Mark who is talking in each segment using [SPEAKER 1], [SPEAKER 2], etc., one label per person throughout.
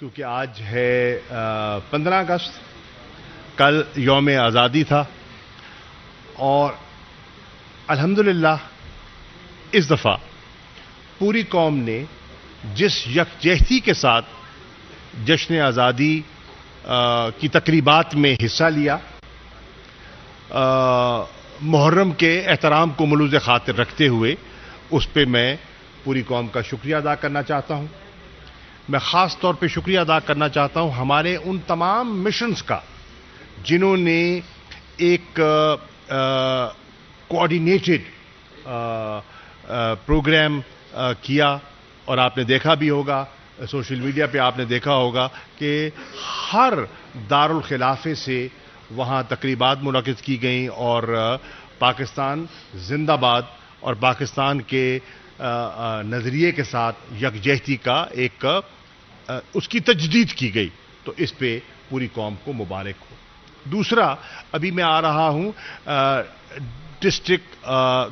[SPEAKER 1] کیونکہ آج ہے 15 اگست، کل یوم آزادی تھا، اور الحمدللہ اس دفعہ پوری قوم نے جس یکجہتی کے ساتھ جشن آزادی کی تقریبات میں حصہ لیا، محرم کے احترام کو ملوز خاطر رکھتے ہوئے، اس پہ میں پوری قوم کا شکریہ ادا کرنا چاہتا ہوں۔ میں خاص طور پہ شکریہ ادا کرنا چاہتا ہوں ہمارے ان تمام مشنز کا جنہوں نے ایک کوآرڈینیٹڈ پروگرام کیا، اور آپ نے دیکھا بھی ہوگا، سوشل میڈیا پہ آپ نے دیکھا ہوگا کہ ہر دارالخلافے سے وہاں تقریبات منعقد کی گئیں، اور پاکستان زندہ باد اور پاکستان کے نظریے کے ساتھ یکجہتی کا ایک اس کی تجدید کی گئی، تو اس پہ پوری قوم کو مبارک ہو۔ دوسرا، ابھی میں آ رہا ہوں ڈسٹرکٹ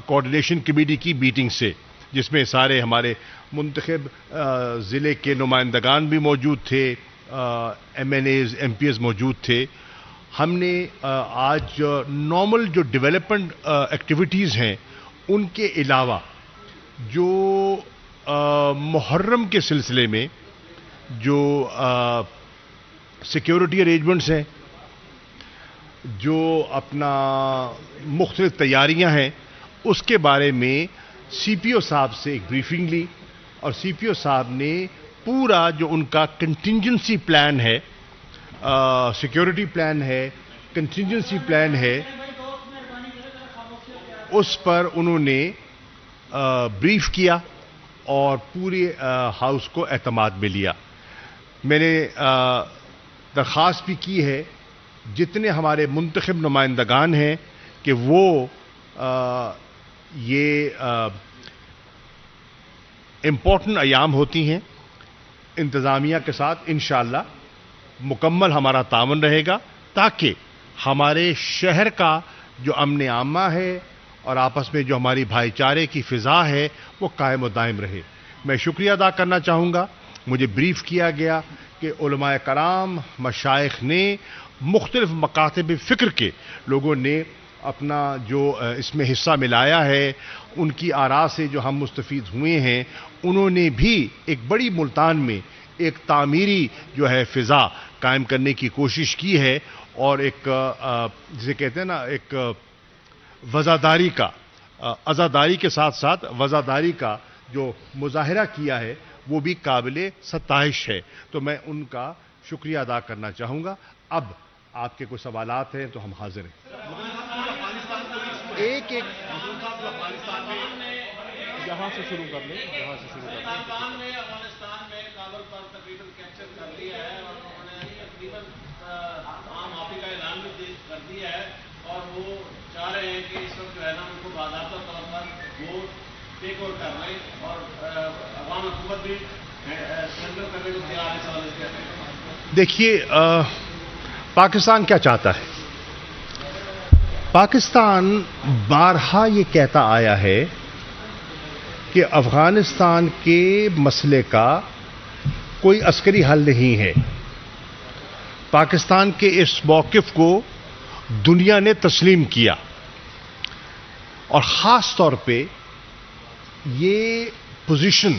[SPEAKER 1] کوآرڈینیشن کمیٹی کی میٹنگ سے، جس میں سارے ہمارے منتخب ضلع کے نمائندگان بھی موجود تھے، MNAs, MPAs موجود تھے۔ ہم نے آج نارمل جو ڈیولپمنٹ ایکٹیویٹیز ہیں ان کے علاوہ جو محرم کے سلسلے میں جو سیکیورٹی ارینجمنٹس ہیں، جو اپنا مختلف تیاریاں ہیں، اس کے بارے میں سی پی او صاحب سے ایک بریفنگ لی، اور سی پی او صاحب نے پورا جو ان کا کنٹینجنسی پلان ہے، سیکیورٹی پلان ہے، کنٹینجنسی پلان ہے، اس پر انہوں نے بریف کیا اور پورے ہاؤس کو اعتماد میں لیا۔ میں نے درخواست بھی کی ہے جتنے ہمارے منتخب نمائندگان ہیں کہ وہ یہ امپورٹنٹ ایام ہوتی ہیں، انتظامیہ کے ساتھ انشاءاللہ مکمل ہمارا تعاون رہے گا، تاکہ ہمارے شہر کا جو امن عامہ ہے اور آپس میں جو ہماری بھائی چارے کی فضا ہے وہ قائم و دائم رہے۔ میں شکریہ ادا کرنا چاہوں گا، مجھے بریف کیا گیا کہ علماء کرام، مشائخ نے، مختلف مکاتب فکر کے لوگوں نے اپنا جو اس میں حصہ ملایا ہے، ان کی آراء سے جو ہم مستفید ہوئے ہیں، انہوں نے بھی ایک بڑی ملتان میں ایک تعمیری جو ہے فضا قائم کرنے کی کوشش کی ہے، اور ایک جسے کہتے ہیں نا، ایک وزاداری کا، عزاداری کے ساتھ ساتھ وزاداری کا جو مظاہرہ کیا ہے وہ بھی قابل ستائش ہے۔ تو میں ان کا شکریہ ادا کرنا چاہوں گا۔ اب آپ کے کوئی سوالات ہیں تو ہم حاضر ہیں۔ ایک یہاں سے شروع کر لیں، یہاں سے شروع کر لیں۔
[SPEAKER 2] طالبان نے افغانستان میں کابل پر تقریباً کیپچر کر لیا ہے، اور انہوں نے تقریباً عام معافی کا اعلان بھی کر دیا ہے، اور وہ چاہ رہے ہیں کہ اس وقت جو ہے نا ان کو باضابطہ طور پر وہ ٹیک اوور کر رہے ہیں، اور افغان حکومت بھی سرنڈر کرنے کو تیار ہے۔ سوال اس کہتے ہیں،
[SPEAKER 1] دیکھیے پاکستان کیا چاہتا ہے؟ پاکستان بارہا یہ کہتا آیا ہے کہ افغانستان کے مسئلے کا کوئی عسکری حل نہیں ہے۔ پاکستان کے اس موقف کو دنیا نے تسلیم کیا، اور خاص طور پہ یہ پوزیشن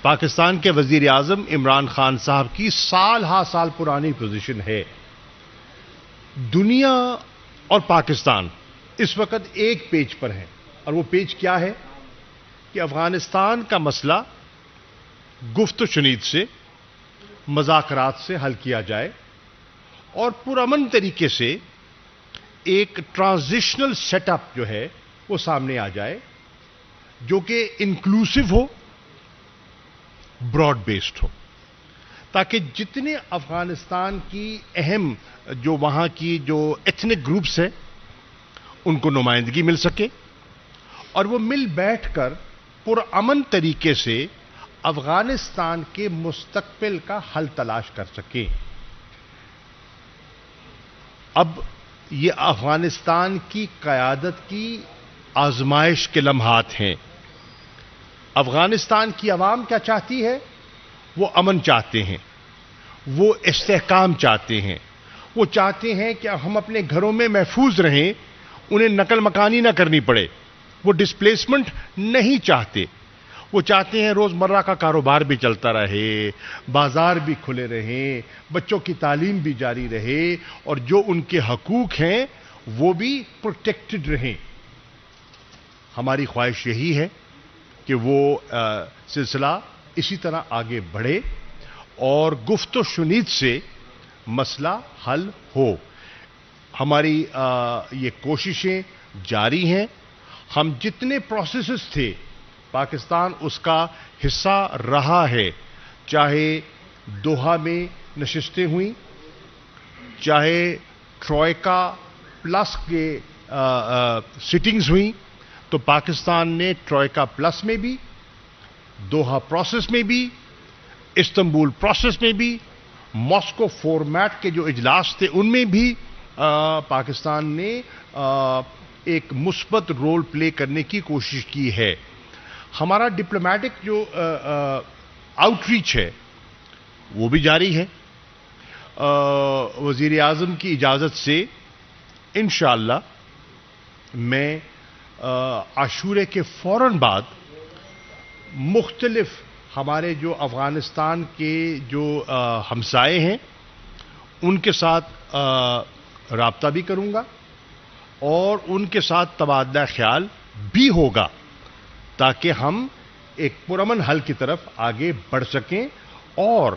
[SPEAKER 1] پاکستان کے وزیر اعظم عمران خان صاحب کی سال ہا سال پرانی پوزیشن ہے۔ دنیا اور پاکستان اس وقت ایک پیج پر ہیں، اور وہ پیج کیا ہے کہ افغانستان کا مسئلہ گفت و شنید سے، مذاکرات سے حل کیا جائے، اور پرامن طریقے سے ایک ٹرانزیشنل سیٹ اپ جو ہے وہ سامنے آ جائے، جو کہ انکلوسیو ہو، براڈ بیسڈ ہو، تاکہ جتنے افغانستان کی اہم جو وہاں کی جو ایتھنک گروپس ہیں ان کو نمائندگی مل سکے، اور وہ مل بیٹھ کر پرامن طریقے سے افغانستان کے مستقبل کا حل تلاش کر سکیں۔ اب یہ افغانستان کی قیادت کی آزمائش کے لمحات ہیں۔ افغانستان کی عوام کیا چاہتی ہے؟ وہ امن چاہتے ہیں، وہ استحکام چاہتے ہیں. وہ چاہتے ہیں کہ ہم اپنے گھروں میں محفوظ رہیں, انہیں نقل مکانی نہ کرنی پڑے. وہ ڈسپلیسمنٹ نہیں چاہتے. وہ چاہتے ہیں روزمرہ کا کاروبار بھی چلتا رہے, بازار بھی کھلے رہیں, بچوں کی تعلیم بھی جاری رہے, اور جو ان کے حقوق ہیں وہ بھی پروٹیکٹڈ رہیں. ہماری خواہش یہی ہے کہ وہ سلسلہ اسی طرح آگے بڑھے اور گفت و شنید سے مسئلہ حل ہو. ہماری یہ کوششیں جاری ہیں. ہم جتنے پروسیسز تھے پاکستان اس کا حصہ رہا ہے, چاہے دوحہ میں نشستیں ہوئیں, چاہے ٹروئکا پلس کے سٹنگز ہوئیں, تو پاکستان نے ٹروئکا پلس میں بھی, دوحہ پروسیس میں بھی, استنبول پروسیس میں بھی, ماسکو فارمیٹ کے جو اجلاس تھے ان میں بھی پاکستان نے ایک مثبت رول پلے کرنے کی کوشش کی ہے. ہمارا ڈپلومیٹک جو آؤٹ ریچ ہے وہ بھی جاری ہے. وزیر اعظم کی اجازت سے انشاءاللہ میں عاشورے کے فوراً بعد مختلف ہمارے جو افغانستان کے جو ہمسائے ہیں ان کے ساتھ رابطہ بھی کروں گا اور ان کے ساتھ تبادلہ خیال بھی ہوگا تاکہ ہم ایک پرامن حل کی طرف آگے بڑھ سکیں اور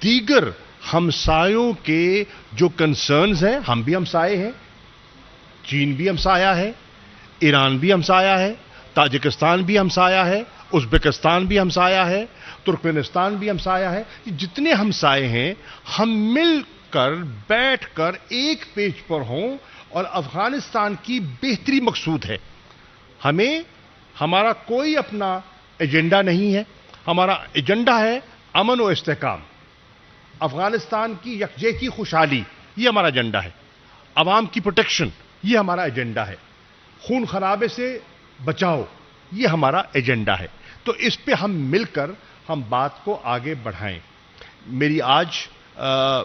[SPEAKER 1] دیگر ہمسایوں کے جو کنسرنز ہیں, ہم بھی ہمسائے ہیں, چین بھی ہمسایا ہے, ایران بھی ہمسایا ہے, تاجکستان بھی ہمسایا ہے, ازبکستان بھی ہمسایا ہے, ترکمنستان بھی ہمسایا ہے. جتنے ہمسائے ہیں ہم مل کر بیٹھ کر ایک پیج پر ہوں اور افغانستان کی بہتری مقصود ہے. ہمارا کوئی اپنا ایجنڈا نہیں ہے. ہمارا ایجنڈا ہے امن و استحکام, افغانستان کی یکجہتی خوشحالی, یہ ہمارا ایجنڈا ہے. عوام کی پروٹیکشن, یہ ہمارا ایجنڈا ہے. خون خرابے سے بچاؤ, یہ ہمارا ایجنڈا ہے. تو اس پہ ہم مل کر ہم بات کو آگے بڑھائیں. میری آج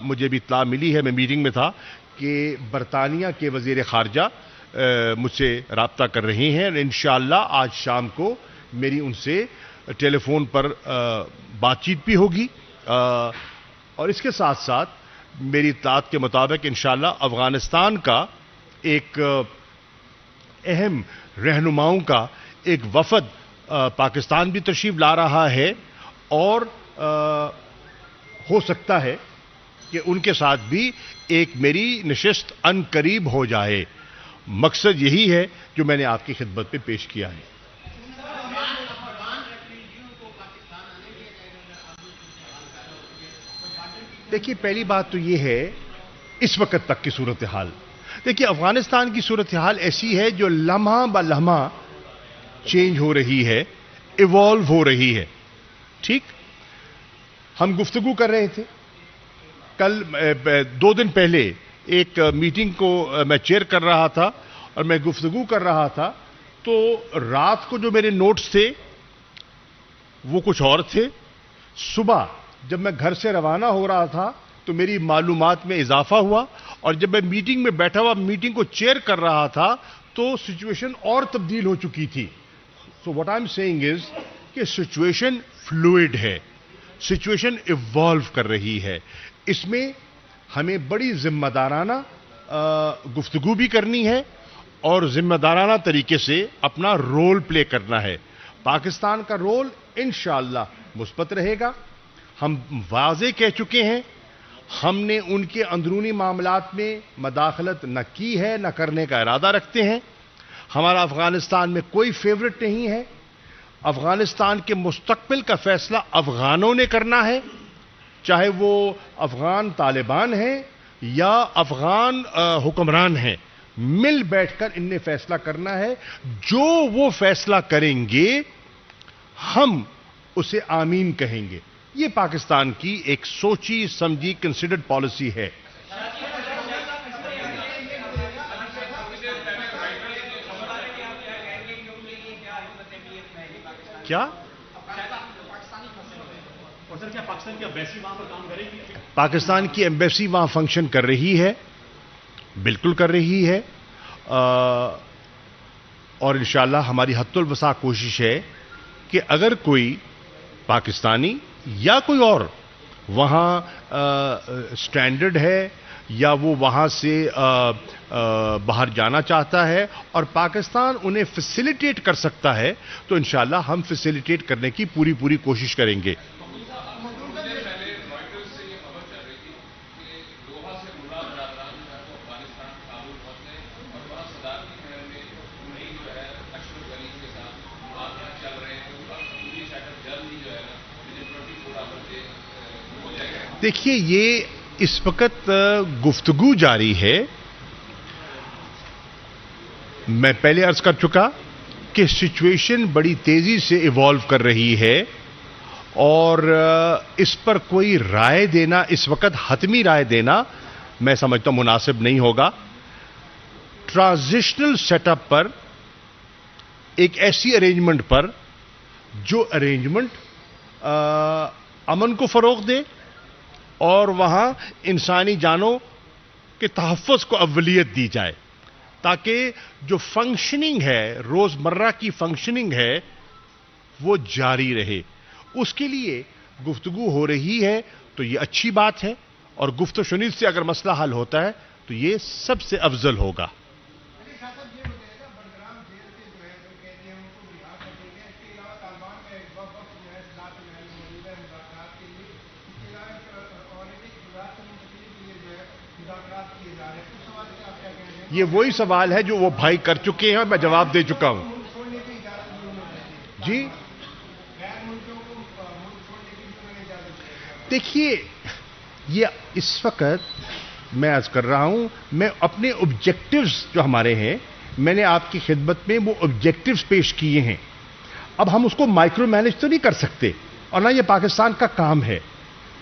[SPEAKER 1] مجھے بھی اطلاع ملی ہے, میں میٹنگ میں تھا, کہ برطانیہ کے وزیر خارجہ مجھ سے رابطہ کر رہے ہیں, اور انشاءاللہ آج شام کو میری ان سے ٹیلی فون پر بات چیت بھی ہوگی. اور اس کے ساتھ ساتھ میری اطلاعات کے مطابق انشاءاللہ افغانستان کا ایک اہم رہنماؤں کا ایک وفد پاکستان بھی تشریف لا رہا ہے, اور ہو سکتا ہے کہ ان کے ساتھ بھی ایک میری نشست ان قریب ہو جائے. مقصد یہی ہے جو میں نے آپ کی خدمت پہ پیش کیا ہے. دیکھیے, پہلی بات تو یہ ہے اس وقت تک کی صورتحال. دیکھیے, افغانستان کی صورتحال ایسی ہے جو لمحہ بہ لمحہ چینج ہو رہی ہے, ایوالو ہو رہی ہے. ٹھیک, ہم گفتگو کر رہے تھے کل 2 دن پہلے ایک میٹنگ کو میں چیئر کر رہا تھا اور میں گفتگو کر رہا تھا, تو رات کو جو میرے نوٹس تھے وہ کچھ اور تھے. صبح جب میں گھر سے روانہ ہو رہا تھا تو میری معلومات میں اضافہ ہوا, اور جب میں میٹنگ میں بیٹھا ہوا میٹنگ کو چیئر کر رہا تھا تو سچویشن اور تبدیل ہو چکی تھی. So what I am seeing is کہ سچویشن فلوئڈ ہے, سچویشن ایوالو کر رہی ہے. اس میں ہمیں بڑی ذمہ دارانہ گفتگو بھی کرنی ہے اور ذمہ دارانہ طریقے سے اپنا رول پلے کرنا ہے. پاکستان کا رول انشاءاللہ مثبت رہے گا. ہم واضح کہہ چکے ہیں, ہم نے ان کے اندرونی معاملات میں مداخلت نہ کی ہے, نہ کرنے کا ارادہ رکھتے ہیں. ہمارا افغانستان میں کوئی فیورٹ نہیں ہے. افغانستان کے مستقبل کا فیصلہ افغانوں نے کرنا ہے, چاہے وہ افغان طالبان ہیں یا افغان حکمران ہیں. مل بیٹھ کر ان نے فیصلہ کرنا ہے. جو وہ فیصلہ کریں گے ہم اسے آمین کہیں گے. یہ پاکستان کی ایک سوچی سمجھی کنسیڈرڈ پالیسی ہے. کیا
[SPEAKER 2] اور سر کیا پاکستان کی ایمبیسی وہاں پر کام کرے گی؟
[SPEAKER 1] پاکستان کی ایمبیسی وہاں فنکشن کر رہی ہے، بالکل کر رہی ہے، اور انشاءاللہ ہماری حد الوسع کوشش ہے کہ اگر کوئی پاکستانی یا کوئی اور وہاں سٹینڈرڈ ہے یا وہ وہاں سے باہر جانا چاہتا ہے اور پاکستان انہیں فیسیلیٹیٹ کر سکتا ہے تو انشاءاللہ ہم فیسیلیٹیٹ کرنے کی پوری کوشش کریں گے۔ دیکھیے یہ اس وقت گفتگو جاری ہے، میں پہلے عرض کر چکا کہ سچویشن بڑی تیزی سے ایوالو کر رہی ہے اور اس پر کوئی رائے دینا اس وقت حتمی رائے دینا میں سمجھتا ہوں مناسب نہیں ہوگا۔ ٹرانزیشنل سیٹ اپ پر ایک ایسی ارینجمنٹ پر جو ارینجمنٹ امن کو فروغ دے اور وہاں انسانی جانوں کے تحفظ کو اولیت دی جائے تاکہ جو فنکشننگ ہے، روزمرہ کی فنکشننگ ہے، وہ جاری رہے۔ اس کے لیے گفتگو ہو رہی ہے تو یہ اچھی بات ہے، اور گفت و شنید سے اگر مسئلہ حل ہوتا ہے تو یہ سب سے افضل ہوگا۔ یہ وہی سوال ہے جو وہ بھائی کر چکے ہیں اور میں جواب دے چکا ہوں۔ جی دیکھیے یہ اس وقت میں عرض کر رہا ہوں، میں اپنے آبجیکٹیوز جو ہمارے ہیں میں نے آپ کی خدمت میں وہ آبجیکٹیوز پیش کیے ہیں۔ اب ہم اس کو مائکرو مینج تو نہیں کر سکتے، اور نہ یہ پاکستان کا کام ہے۔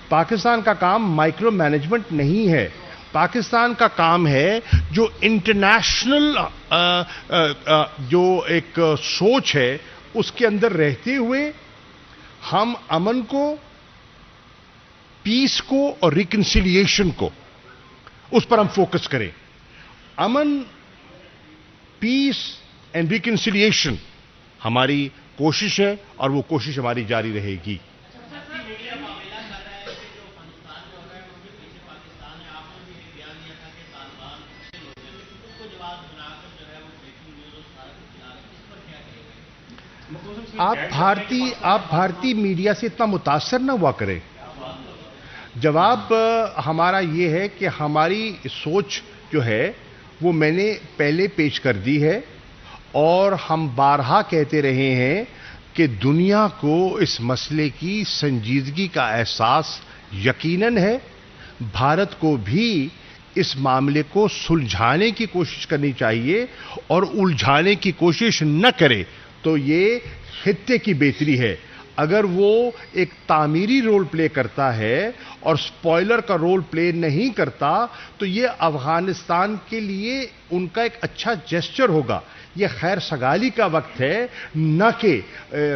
[SPEAKER 1] پاکستان کا کام مائکرو مینجمنٹ نہیں ہے، پاکستان کا کام ہے جو انٹرنیشنل جو ایک سوچ ہے اس کے اندر رہتے ہوئے ہم امن کو، پیس کو اور ریکنسیلیشن کو، اس پر ہم فوکس کریں۔ امن، پیس اینڈ ریکنسیلیشن ہماری کوشش ہے اور وہ کوشش ہماری جاری رہے گی۔ آپ بھارتی میڈیا سے اتنا متاثر نہ ہوا کریں۔ جواب ہمارا یہ ہے کہ ہماری سوچ جو ہے وہ میں نے پہلے پیش کر دی ہے، اور ہم بارہا کہتے رہے ہیں کہ دنیا کو اس مسئلے کی سنجیدگی کا احساس یقیناً ہے۔ بھارت کو بھی اس معاملے کو سلجھانے کی کوشش کرنی چاہیے، اور الجھانے کی کوشش نہ کرے تو یہ خطے کی بہتری ہے۔ اگر وہ ایک تعمیری رول پلے کرتا ہے اور سپوائلر کا رول پلے نہیں کرتا تو یہ افغانستان کے لیے ان کا ایک اچھا جیسچر ہوگا۔ یہ خیر سگالی کا وقت ہے، نہ کہ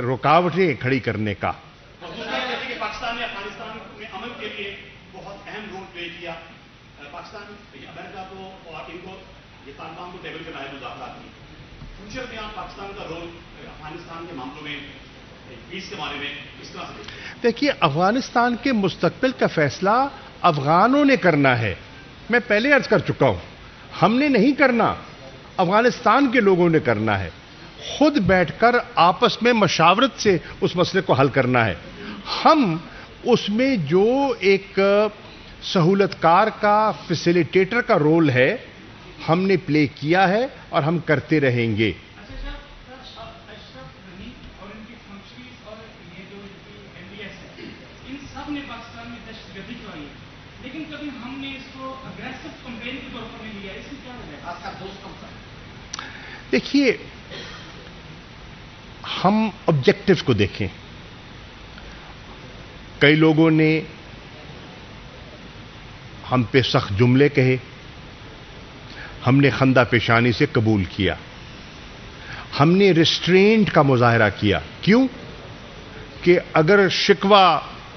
[SPEAKER 1] رکاوٹیں کھڑی کرنے کا۔
[SPEAKER 2] پاکستان نے افغانستان میں امن کے لیے بہت اہم رول پلے کیا۔ پاکستان امریکہ کو اور ان کو یہ طالبان کو ٹیبل کے لائے مذاکرات کی۔ فیوچر میں آپ پاکستان کا رول افغانستان کے معاملوں میں پیس کے بارے میں کس طرح سے
[SPEAKER 1] دیکھیے، افغانستان کے مستقبل کا فیصلہ افغانوں نے کرنا ہے۔ میں پہلے عرض کر چکا ہوں، ہم نے نہیں کرنا، افغانستان کے لوگوں نے کرنا ہے۔ خود بیٹھ کر آپس میں مشاورت سے اس مسئلے کو حل کرنا ہے۔ ہم اس میں جو ایک سہولت کار کا، فیسیلیٹیٹر کا رول ہے ہم نے پلے کیا ہے اور ہم کرتے رہیں گے۔ دیکھیے، ہم آبجیکٹیوز کو دیکھیں۔ کئی لوگوں نے ہم پہ سخت جملے کہے، ہم نے خندہ پیشانی سے قبول کیا، ہم نے ریسٹرینٹ کا مظاہرہ کیا۔ کیوں؟ کہ اگر شکوہ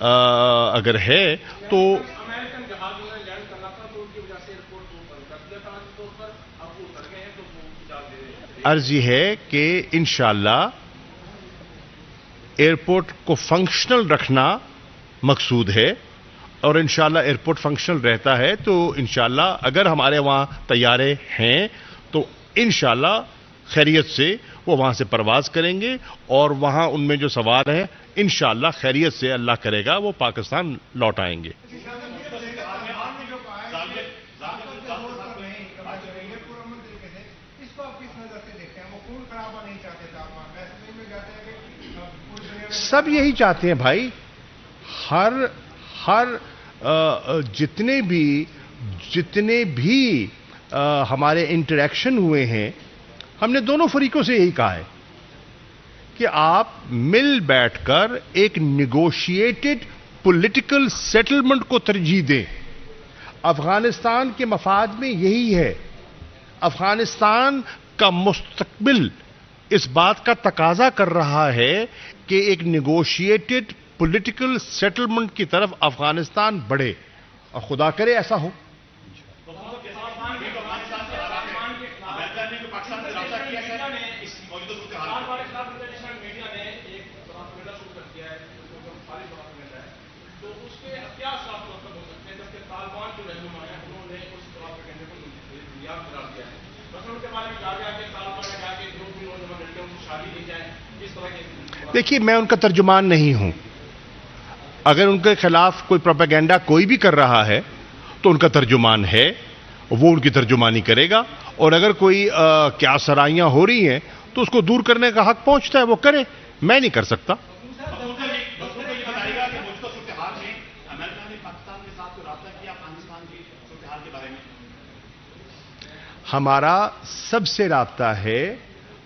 [SPEAKER 1] اگر ہے تو
[SPEAKER 2] امریکن جہاز میں لینڈ کرنا تھا تو ان کی وجہ سے ایئرپورٹ کو بند کر دیا تھا آج طور پر، اب وہ اتر گئے ہیں تو وہ اجازت دے رہے ہیں.
[SPEAKER 1] عرض یہ ہے کہ انشاءاللہ ایئرپورٹ کو فنکشنل رکھنا مقصود ہے، اور انشاءاللہ ایئرپورٹ فنکشنل رہتا ہے تو انشاءاللہ اگر ہمارے وہاں طیارے ہیں تو انشاءاللہ خیریت سے وہ وہاں سے پرواز کریں گے، اور وہاں ان میں جو سوار ہیں انشاءاللہ خیریت سے اللہ کرے گا وہ پاکستان لوٹ آئیں گے. سب یہی چاہتے ہیں بھائی. ہر جتنے بھی ہمارے انٹریکشن ہوئے ہیں ہم نے دونوں فریقوں سے یہی کہا ہے کہ آپ مل بیٹھ کر ایک نیگوشیٹڈ پولیٹیکل سیٹلمنٹ کو ترجیح دیں. افغانستان کے مفاد میں یہی ہے. افغانستان کا مستقبل اس بات کا تقاضا کر رہا ہے کہ ایک نیگوشیٹڈ پولیٹیکل سیٹلمنٹ کی طرف افغانستان بڑھے، اور خدا کرے ایسا ہو. دیکھیے میں ان کا ترجمان نہیں ہوں. اگر ان کے خلاف کوئی پروپیگنڈا کوئی بھی کر رہا ہے تو ان کا ترجمان ہے، وہ ان کی ترجمانی کرے گا، اور اگر کوئی کیا سرائیاں ہو رہی ہیں تو اس کو دور کرنے کا حق پہنچتا ہے، وہ کرے، میں نہیں کر سکتا. ہمارا سب سے رابطہ ہے،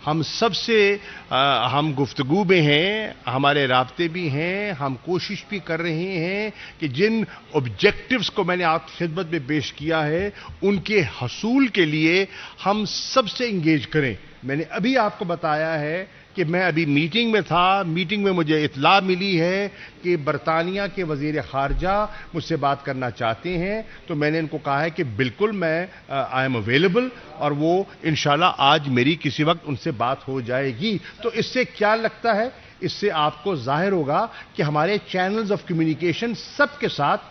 [SPEAKER 1] ہم گفتگو میں ہیں، ہمارے رابطے بھی ہیں، ہم کوشش بھی کر رہے ہیں کہ جن آبجیکٹیوز کو میں نے آپ کی خدمت میں پیش کیا ہے ان کے حصول کے لیے ہم سب سے انگیج کریں. میں نے ابھی آپ کو بتایا ہے کہ میں ابھی میٹنگ میں تھا. میٹنگ میں مجھے اطلاع ملی ہے کہ برطانیہ کے وزیر خارجہ مجھ سے بات کرنا چاہتے ہیں، تو میں نے ان کو کہا ہے کہ بالکل میں آئی ایم اویلیبل، اور وہ انشاءاللہ آج میری کسی وقت ان سے بات ہو جائے گی. تو اس سے کیا لگتا ہے؟ اس سے آپ کو ظاہر ہوگا کہ ہمارے چینلز آف کمیونیکیشن سب کے ساتھ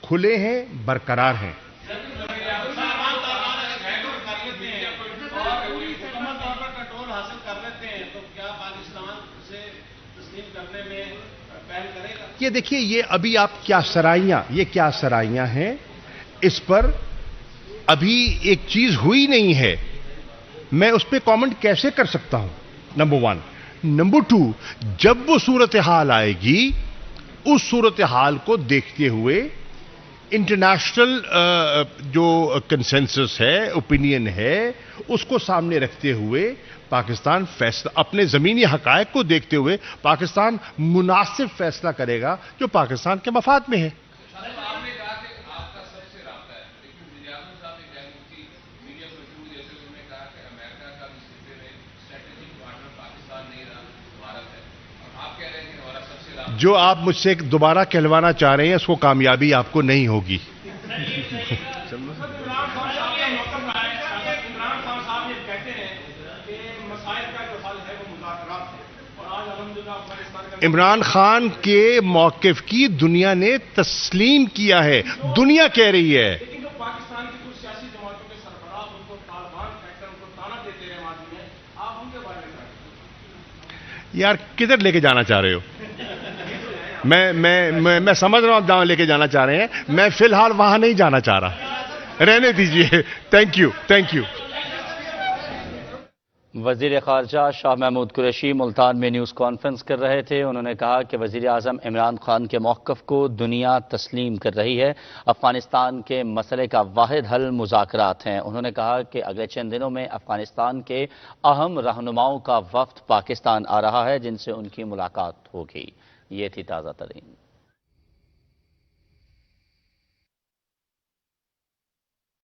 [SPEAKER 1] کھلے ہیں، برقرار ہیں. یہ دیکھیے، یہ ابھی آپ کیا سرائیاں ہیں، اس پر ابھی ایک چیز ہوئی نہیں ہے، میں اس پہ کامنٹ کیسے کر سکتا ہوں؟ نمبر 1. نمبر 2، جب وہ صورتحال آئے گی اس صورتحال کو دیکھتے ہوئے انٹرنیشنل جو کنسنسس ہے، اوپینین ہے، اس کو سامنے رکھتے ہوئے پاکستان فیصلہ اپنے زمینی حقائق کو دیکھتے ہوئے پاکستان مناسب فیصلہ کرے گا جو پاکستان کے مفاد میں ہے. جو آپ مجھ سے دوبارہ کہلوانا چاہ رہے ہیں اس کو کامیابی آپ کو نہیں ہوگی. عمران خان کے موقف کی دنیا نے تسلیم کیا ہے، دنیا کہہ رہی ہے. لیکن جو پاکستان کی کچھ سیاسی جماعتوں کے سربراہ ان کو طالبان کہہ کر ان کو تانا دیتے رہے ماضی میں، آپ ان کے بارے میں کیا؟ یار کدھر لے کے جانا چاہ رہے ہو؟ میں سمجھ رہا ہوں جہاں لے کے جانا چاہ رہے ہیں، میں فی الحال وہاں نہیں جانا چاہ رہا، رہنے دیجئے. Thank you.
[SPEAKER 3] وزیر خارجہ شاہ محمود قریشی ملتان میں نیوز کانفرنس کر رہے تھے. انہوں نے کہا کہ وزیر اعظم عمران خان کے موقف کو دنیا تسلیم کر رہی ہے. افغانستان کے مسئلے کا واحد حل مذاکرات ہیں. انہوں نے کہا کہ اگلے چند دنوں میں افغانستان کے اہم رہنماؤں کا وفد پاکستان آ رہا ہے جن سے ان کی ملاقات ہوگی. یہ تھی تازہ ترین